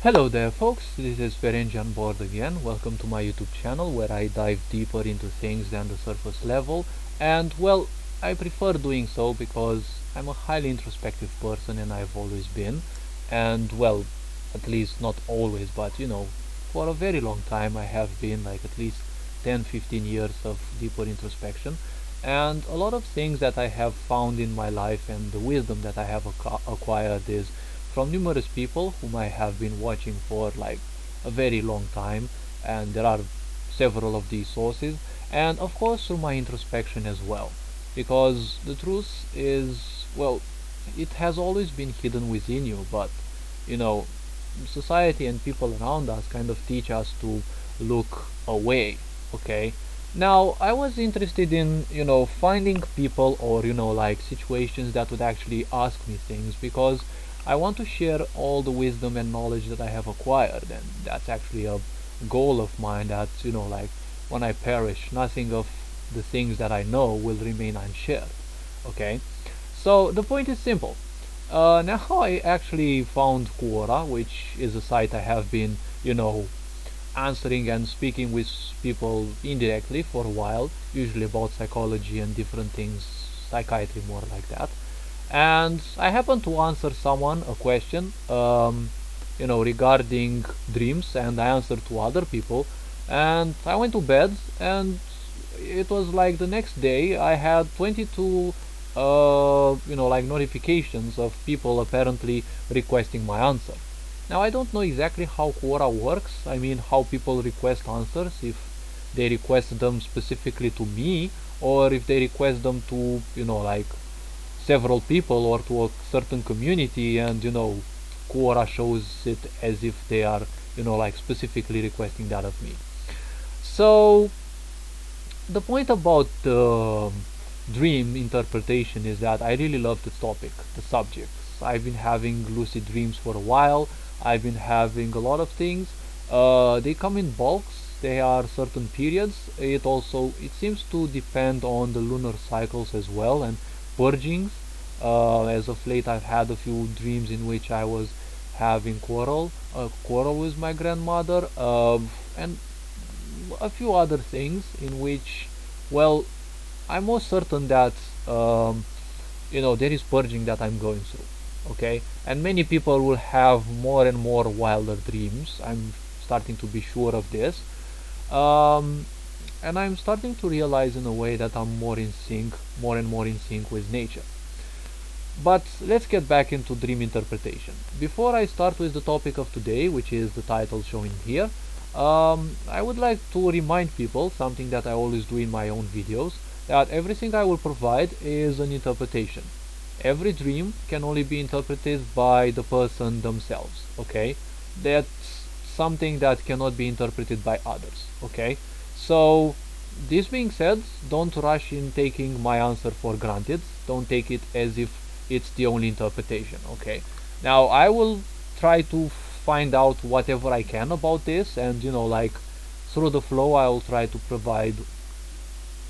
Hello there folks, this is Ferengi on board again. Welcome to my YouTube channel where I dive deeper into things than the surface level, and well, I prefer doing so because I'm a highly introspective person and I've always been, and well, at least not always, but for a very long time I have been, like at least 10-15 years of deeper introspection, and a lot of things that I have found in my life and the wisdom that I have acquired is from numerous people whom I have been watching for like a very long time, and there are several of these sources, and of course through my introspection as well, because the truth is, well, it has always been hidden within you, but you know society and people around us kind of teach us to look away. Okay, now I was interested in finding people, or like situations that would actually ask me things, because I want to share all the wisdom and knowledge that I have acquired, and that's actually a goal of mine, that like when I perish, nothing of the things that I know will remain unshared. Okay, so the point is simple. Now I actually found Quora, which is a site I have been answering and speaking with people indirectly for a while, usually about psychology and different things, psychiatry more like that. And I happened to answer someone a question, regarding dreams, and I answered to other people, and I went to bed, and it was like the next day I had 22 like notifications of people apparently requesting my answer. Now I don't know exactly how Quora works. I mean, how people request answers, if they request them specifically to me, or if they request them to like several people or to a certain community, and Quora shows it as if they are like specifically requesting that of me. So the point about dream interpretation is that I really love this topic, the subjects. I've been having lucid dreams for a while. I've been having a lot of things. They come in bulks. They are certain periods. It seems to depend on the lunar cycles as well, and purgings. As of late, I've had a few dreams in which I was having quarrel with my grandmother, and a few other things in which, well, I'm most certain that there is purging that I'm going through. Okay, and many people will have more and more wilder dreams. I'm starting to be sure of this, um, and I'm starting to realize in a way that I'm more and more in sync with nature. But let's get back into dream interpretation. Before I start with the topic of today, which is the title showing here, I would like to remind people something that I always do in my own videos, that everything I will provide is an interpretation. Every dream can only be interpreted by the person themselves, okay? That's something that cannot be interpreted by others, okay? So, this being said, don't rush in taking my answer for granted. Don't take it as if it's the only interpretation. Okay, now I will try to find out whatever I can about this, and like through the flow I will try to provide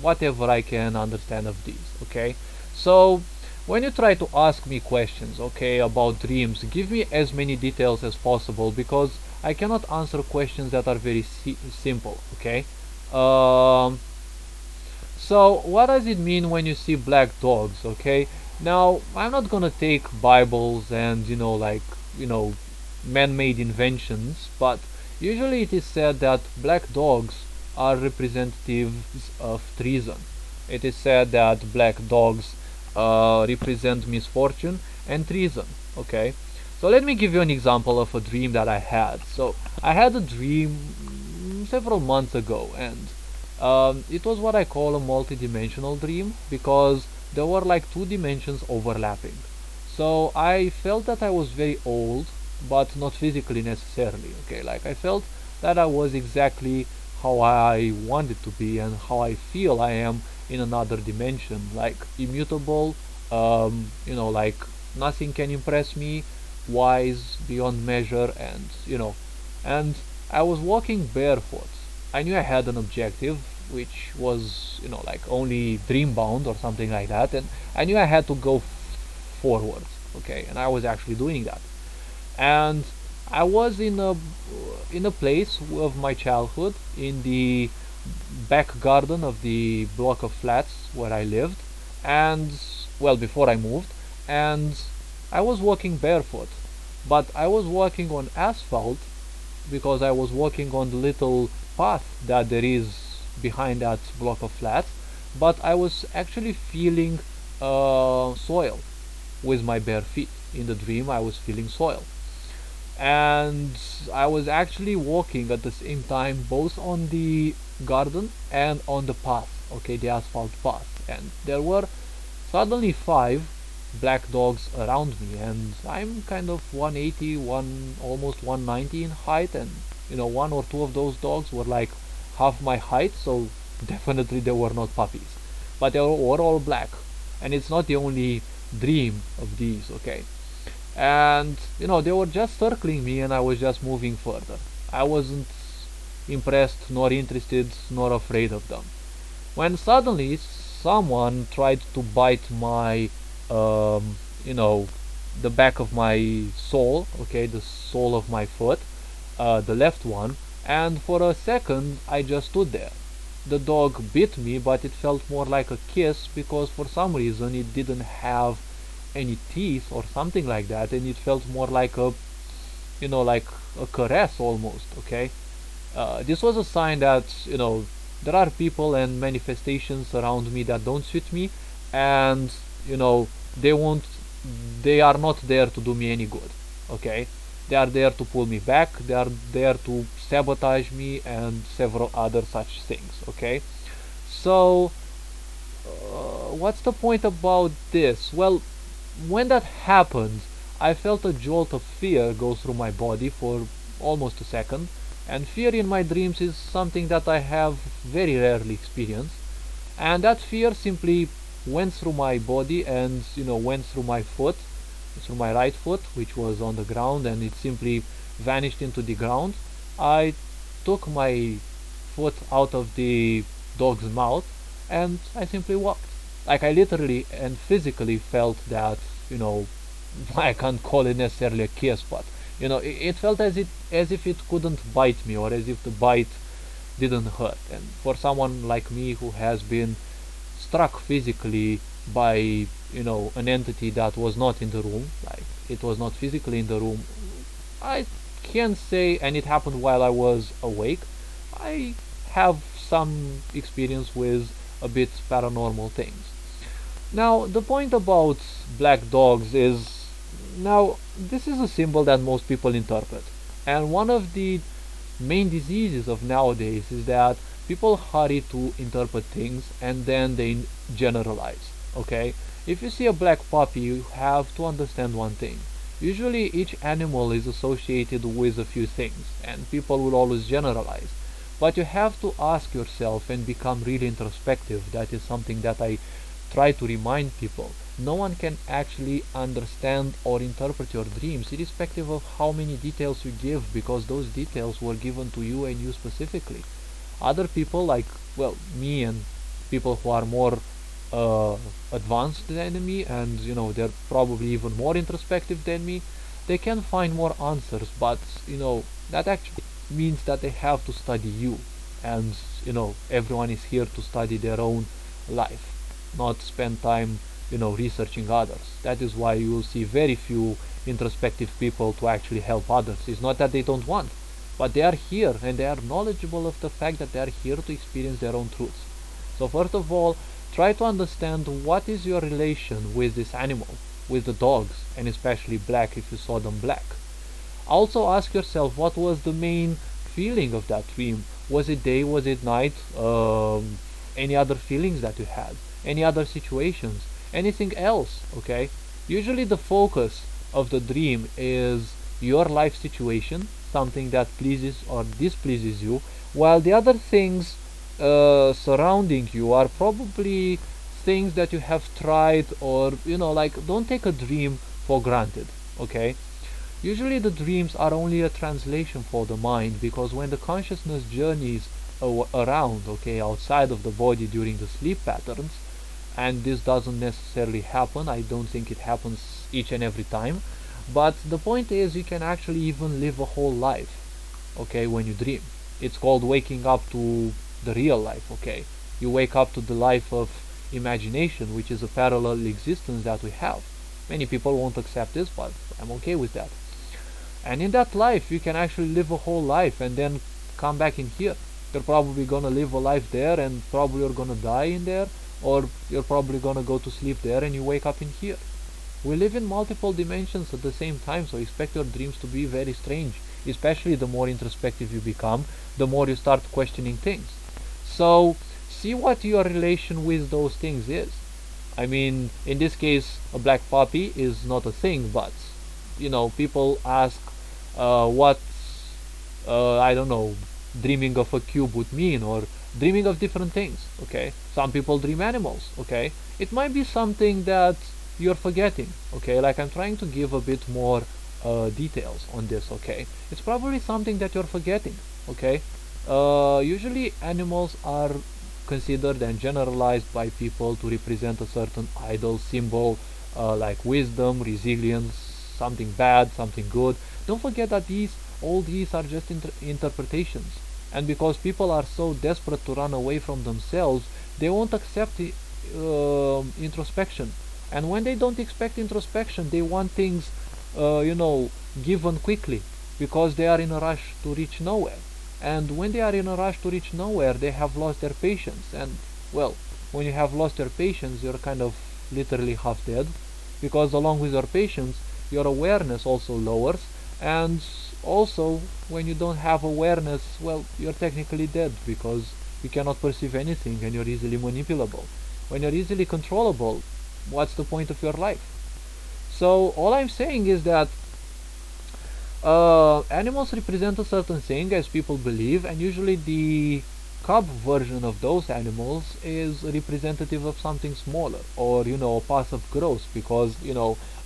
whatever I can understand of these. Okay, so when you try to ask me questions, okay, about dreams, give me as many details as possible, because I cannot answer questions that are very simple. Okay, um, so what does it mean when you see black dogs? Okay, now I'm not gonna take Bibles and man-made inventions, but usually it is said that black dogs are representatives of treason. It is said that black dogs represent misfortune and treason. Okay, so let me give you an example of a dream that I had. So I had a dream several months ago, and it was what I call a multi-dimensional dream, because there were like two dimensions overlapping. So I felt that I was very old, but not physically necessarily. Okay, like I felt that I was exactly how I wanted to be and how I feel I am in another dimension, like immutable, like nothing can impress me, wise beyond measure, and and I was walking barefoot. I knew I had an objective, which was like only dream bound or something like that, and I knew I had to go forward. Okay, and I was actually doing that. And I was in a place of my childhood in the back garden of the block of flats where I lived, and well, before I moved, and I was walking barefoot, but I was walking on asphalt because I was walking on the little path that there is behind that block of flats, but I was actually feeling soil with my bare feet. In the dream, I was feeling soil. And I was actually walking at the same time both on the garden and on the path, okay, the asphalt path. And there were suddenly five black dogs around me, and I'm kind of 180, almost 190 in height, and one or two of those dogs were like half my height, so definitely they were not puppies, but they were all black, and it's not the only dream of these, okay. And they were just circling me, and I was just moving further. I wasn't impressed nor interested nor afraid of them, when suddenly someone tried to bite my um, you know the back of my sole, okay, the sole of my foot, the left one, and for a second I just stood there. The dog bit me, but it felt more like a kiss because for some reason it didn't have any teeth or something like that, and it felt more like like a caress almost, okay. This was a sign that there are people and manifestations around me that don't suit me, and they won't they are not there to do me any good, okay. They are there to pull me back, they are there to sabotage me, and several other such things, okay. So what's the point about this? Well, when that happened, I felt a jolt of fear go through my body for almost a second, and fear in my dreams is something that I have very rarely experienced. And that fear simply went through my body and went through my foot, through my right foot, which was on the ground, and it simply vanished into the ground. I took my foot out of the dog's mouth and I simply walked. Like I literally and physically felt that, I can't call it necessarily a kiss, but it felt as if it couldn't bite me, or as if the bite didn't hurt. And for someone like me who has been struck physically by an entity that was not in the room, like it was not physically in the room, I can say, and it happened while I was awake, I have some experience with a bit paranormal things. Now, the point about black dogs is, now this is a symbol that most people interpret, and one of the main diseases of nowadays is that people hurry to interpret things and then they generalize, okay. If you see a black puppy, you have to understand one thing. Usually each animal is associated with a few things, and people will always generalize, but you have to ask yourself and become really introspective. That is something that I try to remind people. No one can actually understand or interpret your dreams irrespective of how many details you give, because those details were given to you and you specifically. Other people, like, well, me and people who are more advanced than me, and they're probably even more introspective than me, they can find more answers, but that actually means that they have to study you, and everyone is here to study their own life, not spend time researching others. That is why you will see very few introspective people to actually help others. It's not that they don't want, but they are here and they are knowledgeable of the fact that they are here to experience their own truths. So first of all, try to understand what is your relation with this animal, with the dogs, and especially black if you saw them black. Also ask yourself, what was the main feeling of that dream? Was it day, was it night? Any other feelings that you had? Any other situations? Anything else? Okay? Usually the focus of the dream is your life situation, something that pleases or displeases you, while the other things surrounding you are probably things that you have tried, or like, don't take a dream for granted, okay. Usually the dreams are only a translation for the mind, because when the consciousness journeys around, okay, outside of the body during the sleep patterns, and this doesn't necessarily happen, I don't think it happens each and every time, But the point is, you can actually even live a whole life, okay, when you dream. It's called waking up to the real life, okay? You wake up to the life of imagination, which is a parallel existence that we have. Many people won't accept this, but I'm okay with that. And in that life, you can actually live a whole life and then come back in here. You're probably gonna live a life there, and probably you're gonna die in there, or you're probably gonna go to sleep there and you wake up in here. We live in multiple dimensions at the same time, so expect your dreams to be very strange, especially the more introspective you become, the more you start questioning things. So, see what your relation with those things is. I mean, in this case, a black puppy is not a thing, but, people ask what, I don't know, dreaming of a cube would mean, or dreaming of different things, okay? Some people dream animals, okay? It might be something that you're forgetting, okay? Like, I'm trying to give a bit more details on this, okay? It's probably something that you're forgetting, okay? Usually animals are considered and generalized by people to represent a certain idol symbol, like wisdom, resilience, something bad, something good. Don't forget that all these are just interpretations, and because people are so desperate to run away from themselves, they won't accept introspection. And when they don't expect introspection, they want things, given quickly, because they are in a rush to reach nowhere. And when they are in a rush to reach nowhere, they have lost their patience. And, well, when you have lost your patience, you're kind of literally half dead, because along with your patience, your awareness also lowers. And also, when you don't have awareness, well, you're technically dead, because you cannot perceive anything and you're easily manipulable. When you're easily controllable, what's the point of your life? So all I'm saying is that animals represent a certain thing, as people believe, and usually the cub version of those animals is representative of something smaller, or a path of growth, because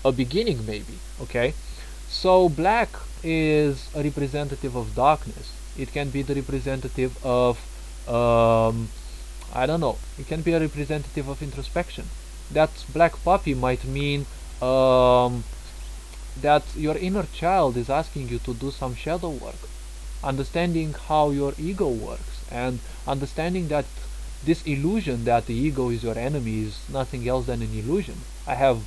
a beginning maybe, okay? So black is a representative of darkness. It can be the representative of I don't know, it can be a representative of introspection. That black puppy might mean that your inner child is asking you to do some shadow work, understanding how your ego works, and understanding that this illusion that the ego is your enemy is nothing else than an illusion. I have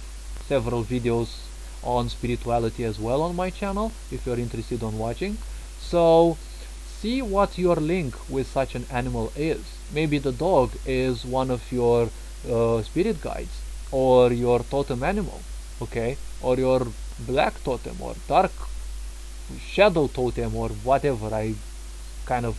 several videos on spirituality as well on my channel, if you're interested on watching. So see what your link with such an animal is. Maybe the dog is one of your spirit guides, or your totem animal, okay, or your black totem, or dark shadow totem, or whatever. I kind of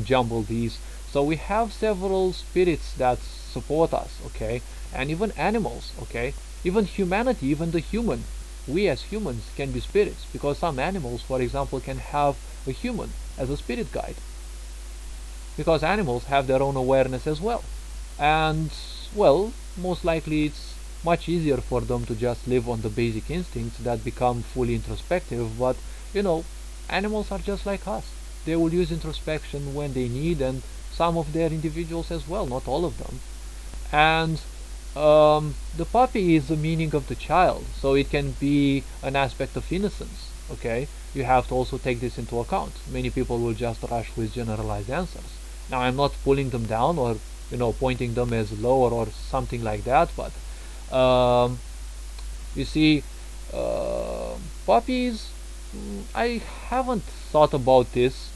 jumble these. So we have several spirits that support us, okay, and even animals, okay, even humanity, even the human. We as humans can be spirits, because some animals, for example, can have a human as a spirit guide, because animals have their own awareness as well. And, well, most likely it's much easier for them to just live on the basic instincts that become fully introspective, but animals are just like us. They will use introspection when they need, and some of their individuals as well, not all of them. And the puppy is the meaning of the child, so it can be an aspect of innocence, okay? You have to also take this into account. Many people will just rush with generalized answers. Now, I'm not pulling them down, or pointing them as lower or something like that, but you see, puppies, I haven't thought about this,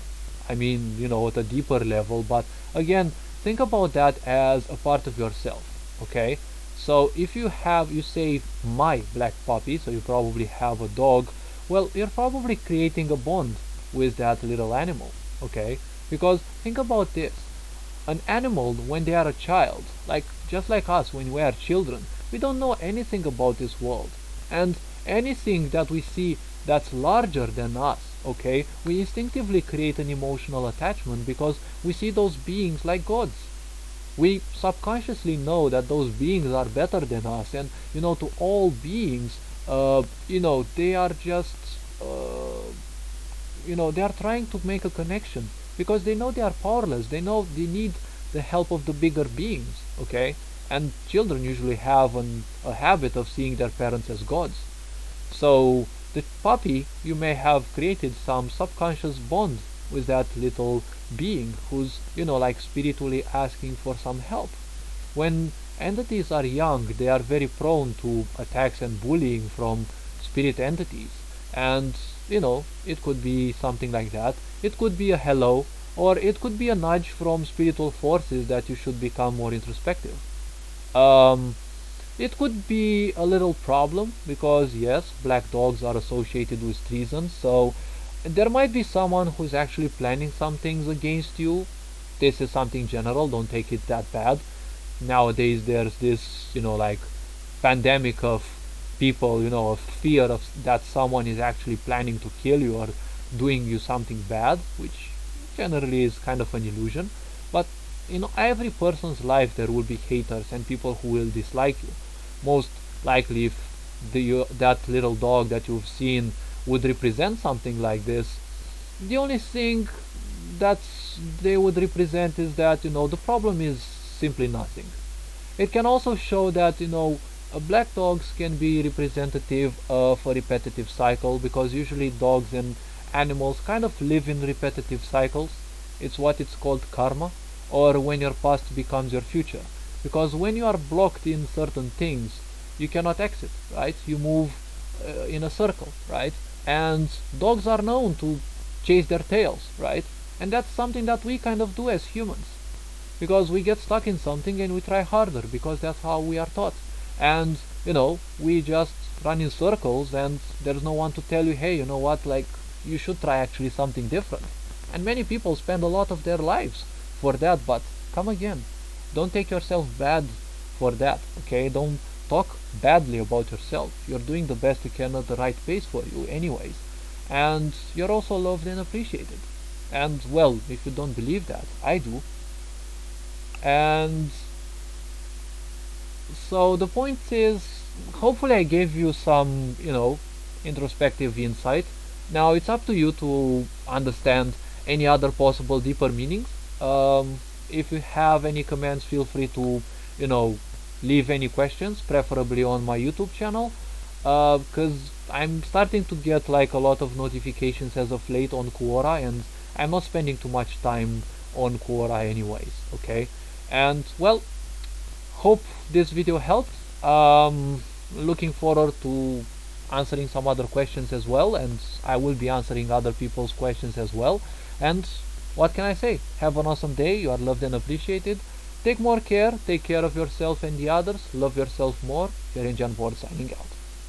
I mean, at a deeper level, but again, think about that as a part of yourself, okay? So if you say my black puppy, so you probably have a dog, well, you're probably creating a bond with that little animal, okay? Because think about this. An animal, when they are a child, just like us when we are children, we don't know anything about this world. And anything that we see that's larger than us, okay, we instinctively create an emotional attachment, because we see those beings like gods. We subconsciously know that those beings are better than us, and to all beings, they are just they are trying to make a connection, because they know they are powerless. They know they need the help of the bigger beings, okay? And children usually have a habit of seeing their parents as gods. So the puppy, you may have created some subconscious bond with that little being who's, like spiritually asking for some help. When entities are young, they are very prone to attacks and bullying from spirit entities. And, it could be something like that. It could be a hello, or it could be a nudge from spiritual forces that you should become more introspective. Um, it could be a little problem because, yes, black dogs are associated with treason, so there might be someone who's actually planning some things against you. This is something general, don't take it that bad. Nowadays there's this, like pandemic of people, of fear of that someone is actually planning to kill you or doing you something bad, which generally is kind of an illusion. But in every person's life there will be haters and people who will dislike you. Most likely, if that little dog that you've seen would represent something like this, the only thing that they would represent is that, the problem is simply nothing. It can also show that, black dogs can be representative of a repetitive cycle, because usually dogs and animals kind of live in repetitive cycles. It's what it's called karma, or when your past becomes your future. Because when you are blocked in certain things, you cannot exit, right? You move in a circle, right? And dogs are known to chase their tails, right? And that's something that we kind of do as humans, because we get stuck in something and we try harder because that's how we are taught. And we just run in circles and there's no one to tell you, hey, you know what, like, you should try actually something different. And many people spend a lot of their lives for that, but come again, don't take yourself bad for that, okay? Don't talk badly about yourself. You're doing the best you can at the right pace for you anyways, and you're also loved and appreciated. And well, if you don't believe that, I do. And so the point is, hopefully I gave you some, introspective insight. Now it's up to you to understand any other possible deeper meanings. If you have any comments, feel free to, leave any questions, preferably on my YouTube channel, because I'm starting to get like a lot of notifications as of late on Quora, and I'm not spending too much time on Quora anyways, okay? And well, hope this video helped. Looking forward to answering some other questions as well, and I will be answering other people's questions as well. And what can I say? Have an awesome day. You are loved and appreciated. Take more care. Take care of yourself and the others. Love yourself more. Here in John Board signing out.